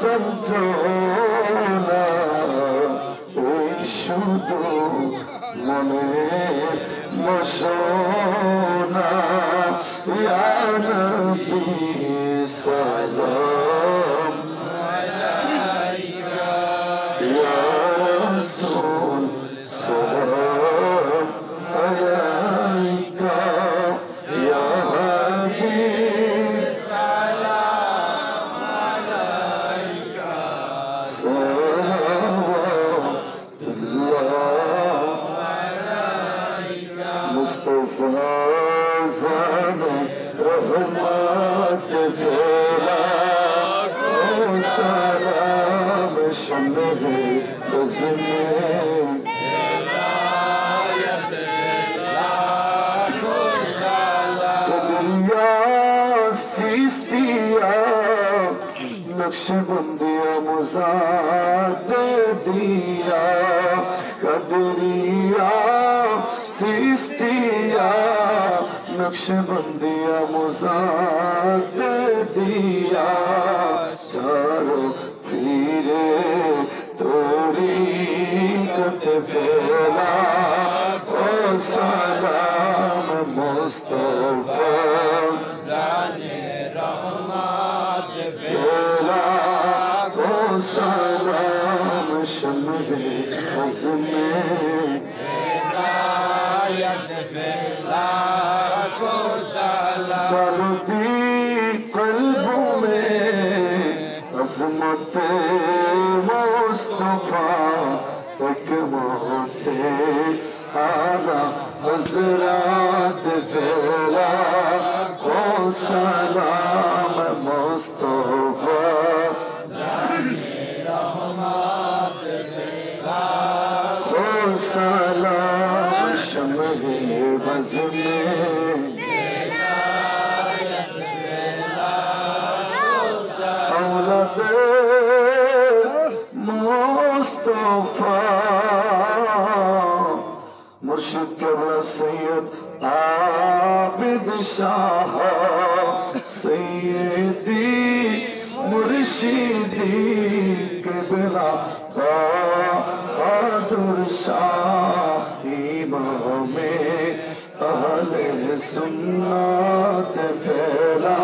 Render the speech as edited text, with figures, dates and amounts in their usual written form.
যন্ত্রণা এই শুধু মনে মশনা ইয়া নবী সালাম আলাইকা ইয়া রাসূল সালাম আলাইকা ইয়া হাবিব সালাম আলাইকা मुस्तफा ज़ाने रहमत फेरा ओ सलाम शम्मे बज़मे हिदायत लाखो सलाम दुनिया सिस्तिया नक्शबंदिया मुज़ाद दिया कदरिया सिस्तिया नक्शबंदिया मुज़ाद दिया चारों फिरे तोरी कत फैला ओ सलाम मुस्तफा जाने रहमत फैला ओ सलाम शम्मे बज़मे दर्दी कल्बों में अज़मत मुस्तफा एक मोहते आला हज़रात फैला ओ सलाम मुस्तफा जाने रहमत फैला ओ सलाम शम्मे बज़मे औलाद मुस्तफा मुर्शिद केवला सैयद आबिद शाह सैयदी मुर्शिदी केवला बहादुर शाह इमाम अहले सुन्नत फैला